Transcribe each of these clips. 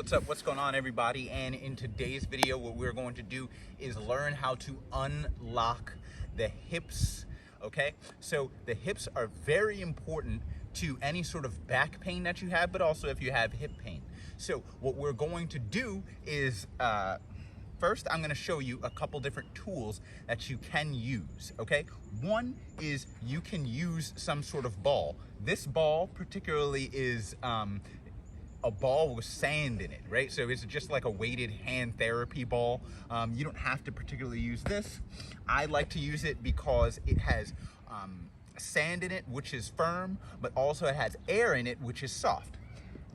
What's up? What's going on, everybody? And in today's video, what we're going to do is learn how to unlock the hips. Okay, so the hips are very important to any sort of back pain that you have, but also if you have hip pain. So what we're going to do is first, I'm going to show you a couple different tools that you can use, okay? One is you can use some sort of ball. This ball particularly is a ball with sand in it, right? So it's just like a weighted hand therapy ball. You don't have to particularly use this. I like to use it because it has sand in it, which is firm, but also it has air in it, which is soft.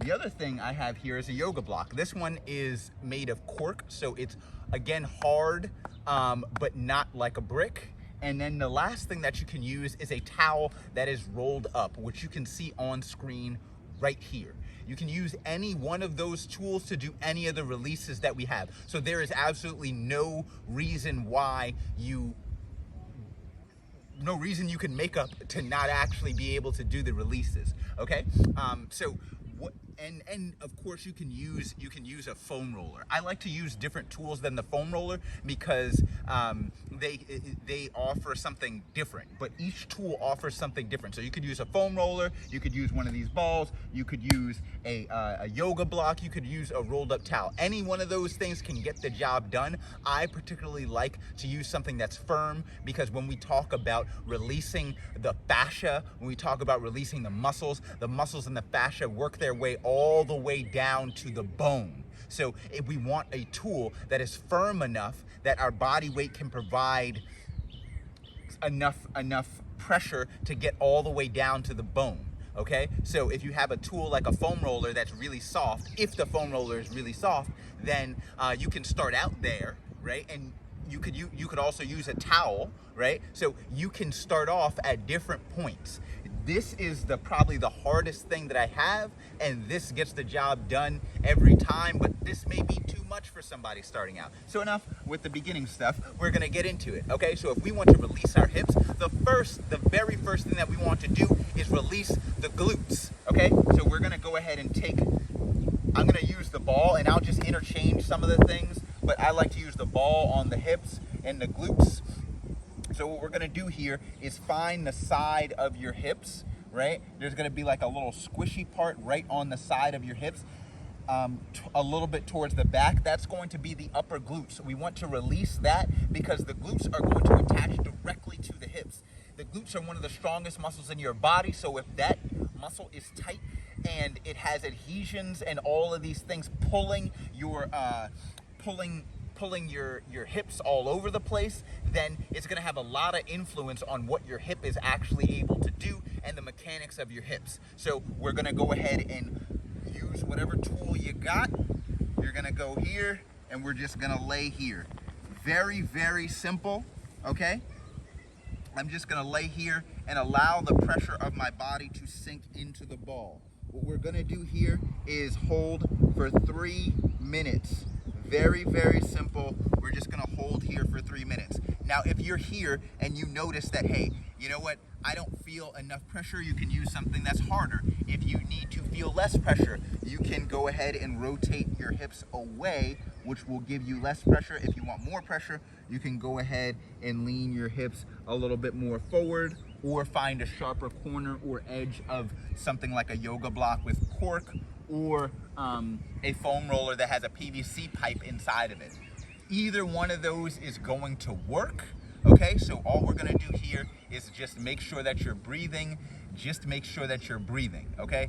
The other thing I have here is a yoga block. This one is made of cork, so it's, again, hard, but not like a brick. And then the last thing that you can use is a towel that is rolled up, which you can see on screen right here. You can use any one of those tools to do any of the releases that we have. So there is absolutely no reason you can make up to not actually be able to do the releases, okay? And of course you can use a foam roller. I like to use different tools than the foam roller because they offer something different, but each tool offers something different. So you could use a foam roller, you could use one of these balls, you could use a yoga block, you could use a rolled up towel. Any one of those things can get the job done. I particularly like to use something that's firm because when we talk about releasing the fascia, when we talk about releasing the muscles and the fascia work their way all the way down to the bone. So if we want a tool that is firm enough that our body weight can provide enough pressure to get all the way down to the bone. Okay, so if you have a tool like a foam roller that's really soft, if the foam roller is really soft, then you can start out there, right? And you could also use a towel, right? So you can start off at different points. This is probably the hardest thing that I have, and this gets the job done every time, but this may be too much for somebody starting out. So enough with the beginning stuff, we're gonna get into it, okay? So if we want to release our hips, the very first thing that we want to do is release the glutes, okay? So we're gonna go ahead and I'm gonna use the ball, and I'll just interchange some of the things, but I like to use the ball on the hips and the glutes. So what we're gonna do here is find the side of your hips, right? There's gonna be like a little squishy part right on the side of your hips, a little bit towards the back. That's going to be the upper glutes. We want to release that because the glutes are going to attach directly to the hips. The glutes are one of the strongest muscles in your body, so if that muscle is tight and it has adhesions and all of these things pulling your hips all over the place, then it's going to have a lot of influence on what your hip is actually able to do and the mechanics of your hips. So we're going to go ahead and use whatever tool you got. You're going to go here and we're just going to lay here. Very, very simple, okay? I'm just going to lay here and allow the pressure of my body to sink into the ball. What we're going to do here is hold for 3 minutes. Very, very simple. We're just gonna hold here for 3 minutes. Now, if you're here and you notice that, hey, you know what, I don't feel enough pressure, you can use something that's harder. If you need to feel less pressure, you can go ahead and rotate your hips away, which will give you less pressure. If you want more pressure, you can go ahead and lean your hips a little bit more forward, or find a sharper corner or edge of something like a yoga block with cork, or a foam roller that has a PVC pipe inside of it. Either one of those is going to work, okay? So all we're gonna do here is just make sure that you're breathing. Just make sure that you're breathing, okay?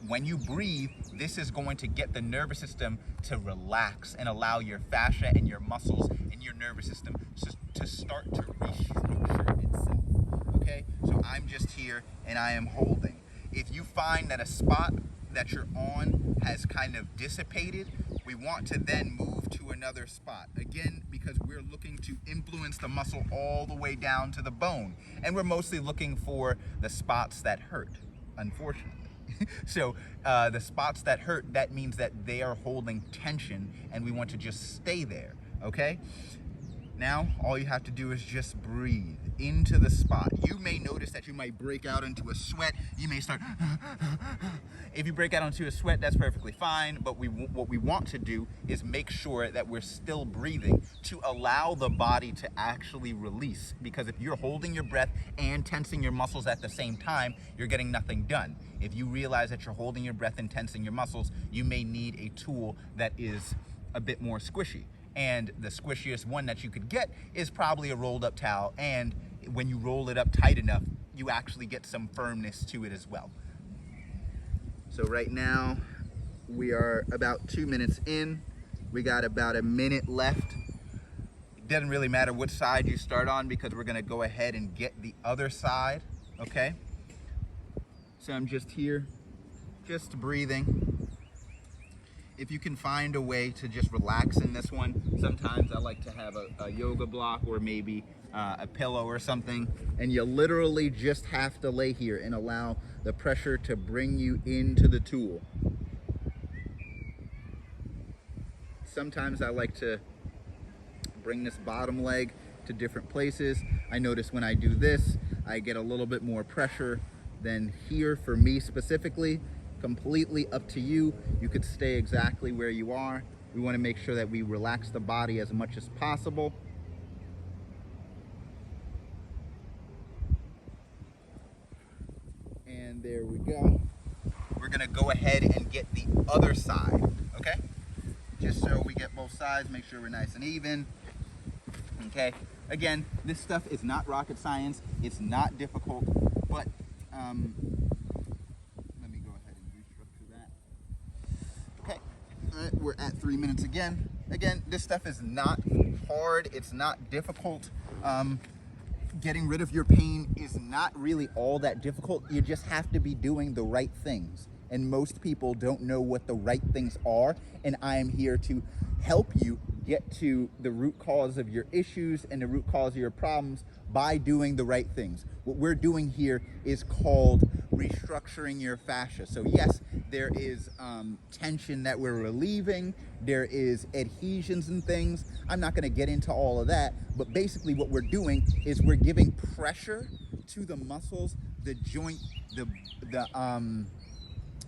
When you breathe, this is going to get the nervous system to relax and allow your fascia and your muscles and your nervous system to start to restructure itself, okay? So I'm just here and I am holding. If you find that a spot that you're on has kind of dissipated, we want to then move to another spot. Again, because we're looking to influence the muscle all the way down to the bone. And we're mostly looking for the spots that hurt, unfortunately. So the spots that hurt, that means that they are holding tension and we want to just stay there, okay? Now, all you have to do is just breathe into the spot. You may notice that you might break out into a sweat. You may start, if you break out into a sweat, that's perfectly fine. But what we want to do is make sure that we're still breathing to allow the body to actually release. Because if you're holding your breath and tensing your muscles at the same time, you're getting nothing done. If you realize that you're holding your breath and tensing your muscles, you may need a tool that is a bit more squishy. And the squishiest one that you could get is probably a rolled up towel. And when you roll it up tight enough, you actually get some firmness to it as well. So right now we are about 2 minutes in. We got about a minute left. It doesn't really matter which side you start on because we're gonna go ahead and get the other side, okay? So I'm just here, just breathing. If you can find a way to just relax in this one, sometimes I like to have a yoga block or maybe a pillow or something, and you literally just have to lay here and allow the pressure to bring you into the tool. Sometimes I like to bring this bottom leg to different places. I notice when I do this, I get a little bit more pressure than here for me specifically. Completely up to you. You could stay exactly where you are. We want to make sure that we relax the body as much as possible. And there we go. We're going to go ahead and get the other side, okay? Just so we get both sides, make sure we're nice and even. Okay, again, this stuff is not rocket science. It's not difficult, but let me go ahead and restructure that. Okay, all right, we're at 3 minutes again. Again, this stuff is not hard. It's not difficult. Getting rid of your pain is not really all that difficult. You just have to be doing the right things. And most people don't know what the right things are. And I am here to help you get to the root cause of your issues and the root cause of your problems by doing the right things. What we're doing here is called restructuring your fascia. So yes, there is tension that we're relieving. There is adhesions and things. I'm not going to get into all of that, but basically what we're doing is we're giving pressure to the muscles, the joint,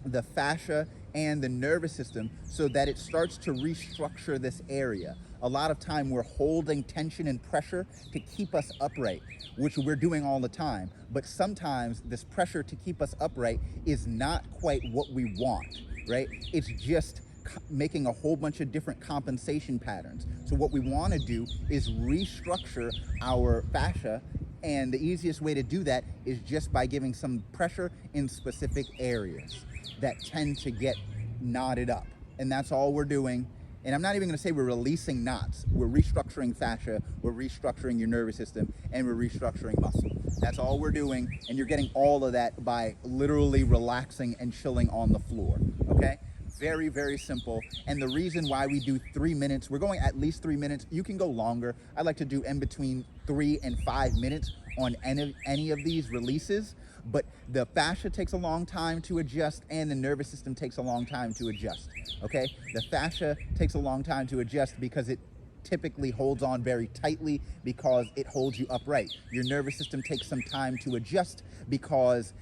the fascia and the nervous system so that it starts to restructure this area. A lot of time we're holding tension and pressure to keep us upright, which we're doing all the time. But sometimes this pressure to keep us upright is not quite what we want, right? It's just making a whole bunch of different compensation patterns. So what we want to do is restructure our fascia, and the easiest way to do that is just by giving some pressure in specific areas that tend to get knotted up. And that's all we're doing. And I'm not even going to say we're releasing knots. We're restructuring fascia, we're restructuring your nervous system, and we're restructuring muscle. That's all we're doing. And you're getting all of that by literally relaxing and chilling on the floor. Okay? Very, very simple. And the reason why we do 3 minutes, we're going at least 3 minutes. You can go longer. I like to do in between 3 and 5 minutes on any of these releases. But the fascia takes a long time to adjust and the nervous system takes a long time to adjust, okay? The fascia takes a long time to adjust because it typically holds on very tightly because it holds you upright. Your nervous system takes some time to adjust because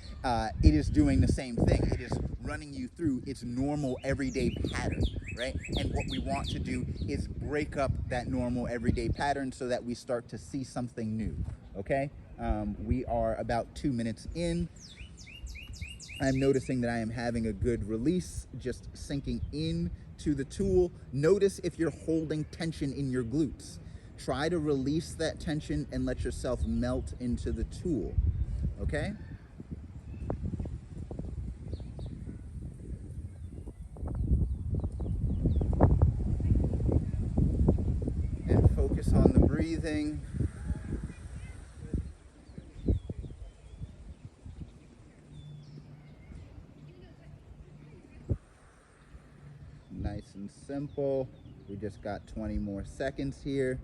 it is doing the same thing. It is running you through its normal everyday pattern, right? And what we want to do is break up that normal everyday pattern so that we start to see something new, okay? We are about 2 minutes in. I'm noticing that I am having a good release, just sinking in to the tool. Notice if you're holding tension in your glutes. Try to release that tension and let yourself melt into the tool, okay? And focus on the breathing. Nice and simple. We just got 20 more seconds here.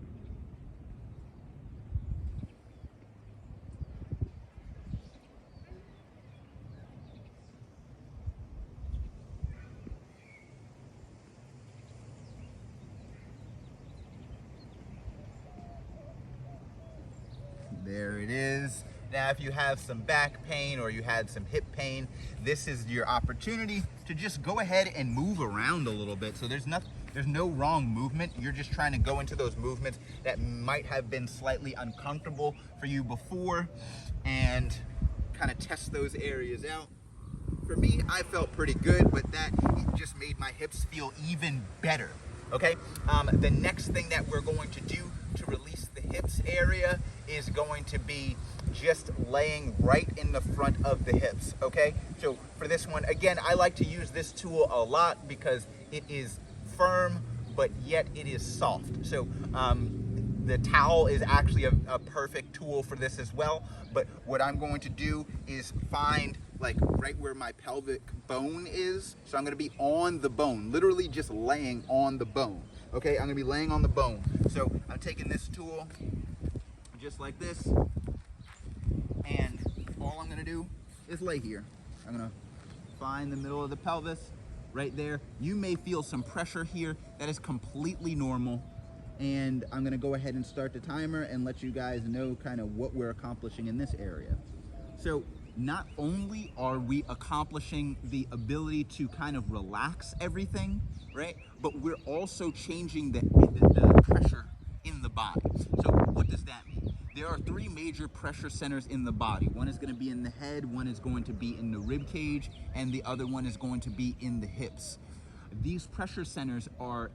There it is. Now, if you have some back pain or you had some hip pain, this is your opportunity to just go ahead and move around a little bit. So there's no wrong movement. You're just trying to go into those movements that might have been slightly uncomfortable for you before and kind of test those areas out. For me, I felt pretty good, but that just made my hips feel even better. Okay, the next thing that we're going to do to release the hips area is going to be just laying right in the front of the hips. Okay, so for this one, again, I like to use this tool a lot because it is firm, but yet it is soft. So the towel is actually a perfect tool for this as well. But what I'm going to do is find like right where my pelvic bone is. So I'm gonna be on the bone, literally just laying on the bone. Okay, I'm gonna be laying on the bone. So I'm taking this tool just like this, and all I'm gonna do is lay here. I'm gonna find the middle of the pelvis right there. You may feel some pressure here. That is completely normal. And I'm gonna go ahead and start the timer and let you guys know kind of what we're accomplishing in this area. So not only are we accomplishing the ability to kind of relax everything, right? But we're also changing the pressure in the body. So what does that mean? There are three major pressure centers in the body. One is going to be in the head, one is going to be in the rib cage, and the other one is going to be in the hips. These pressure centers are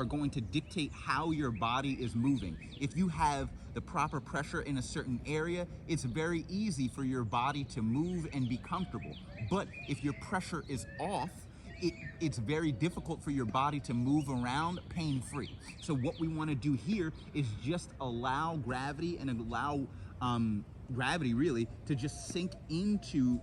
going to dictate how your body is moving. If you have the proper pressure in a certain area, it's very easy for your body to move and be comfortable. But if your pressure is off, it's very difficult for your body to move around pain-free. So what we want to do here is just allow gravity and allow gravity really to just sink into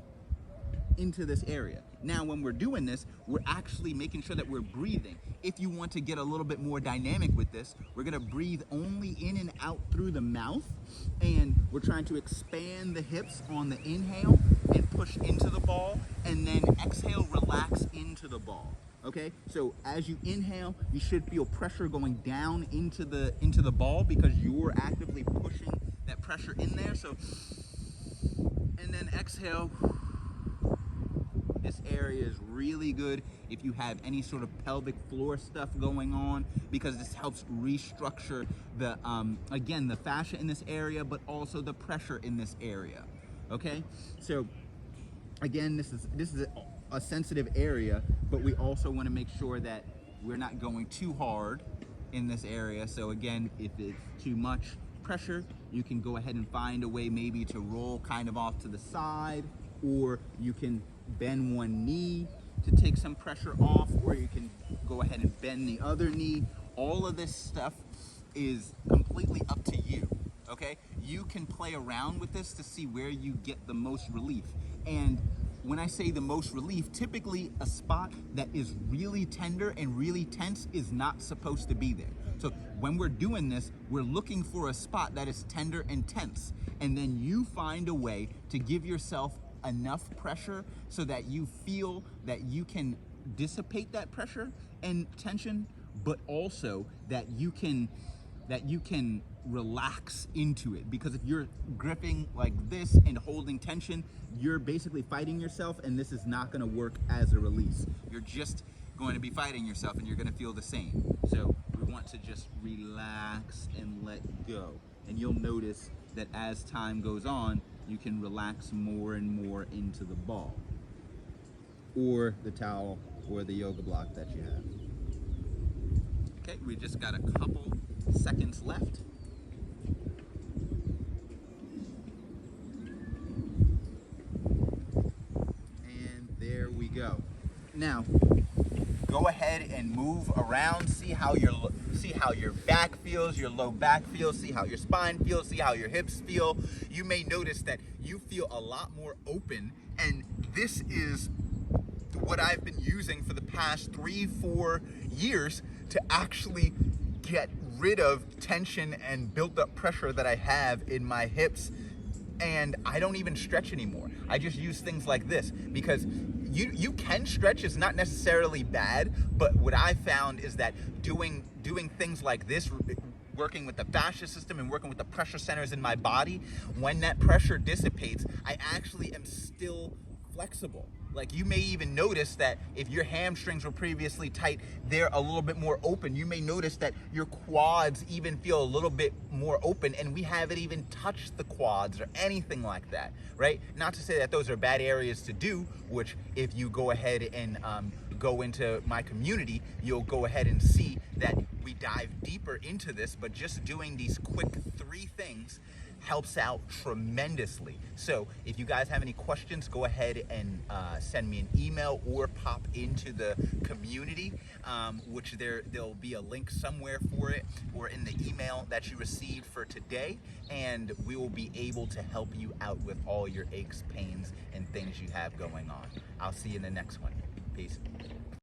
this area. Now, when we're doing this, we're actually making sure that we're breathing. If you want to get a little bit more dynamic with this, we're gonna breathe only in and out through the mouth, and we're trying to expand the hips on the inhale and push into the ball, and then exhale, relax into the ball. Okay, so as you inhale, you should feel pressure going down into the ball because you're actively pushing that pressure in there. So, and then exhale. This area is really good if you have any sort of pelvic floor stuff going on, because this helps restructure the, again, the fascia in this area, but also the pressure in this area. Okay, so again, this is a sensitive area, but we also want to make sure that we're not going too hard in this area. So again, if it's too much pressure, you can go ahead and find a way maybe to roll kind of off to the side, or you can bend one knee to take some pressure off, or you can go ahead and bend the other knee. All of this stuff is completely up to you, okay? You can play around with this to see where you get the most relief. And when I say the most relief, typically a spot that is really tender and really tense is not supposed to be there. So when we're doing this, we're looking for a spot that is tender and tense. And then you find a way to give yourself enough pressure so that you feel that you can dissipate that pressure and tension, but also that you can relax into it. Because if you're gripping like this and holding tension, you're basically fighting yourself, and this is not going to work as a release. You're just going to be fighting yourself, and you're going to feel the same. So we want to just relax and let go. And you'll notice that as time goes on, you can relax more and more into the ball, or the towel, or the yoga block that you have. Okay, we just got a couple seconds left. And there we go. Now, go ahead and move around, see how your back feels, your low back feels, see how your spine feels, see how your hips feel. You may notice that you feel a lot more open, and this is what I've been using for the past 3-4 years to actually get rid of tension and built up pressure that I have in my hips. And I don't even stretch anymore. I just use things like this, because you can stretch. It's not necessarily bad, but what I found is that doing things like this working with the fascia system and working with the pressure centers in my body, when that pressure dissipates, I actually am still flexible. Like, you may even notice that if your hamstrings were previously tight, they're a little bit more open. You may notice that your quads even feel a little bit more open, and we haven't even touched the quads or anything like that, right? Not to say that those are bad areas to do, which if you go ahead and go into my community, you'll go ahead and see that we dive deeper into this, but just doing these quick 3 things helps out tremendously. So if you guys have any questions, go ahead and send me an email or pop into the community, which there'll be a link somewhere for it, or in the email that you received for today, and we will be able to help you out with all your aches, pains, and things you have going on. I'll see you in the next one. Peace.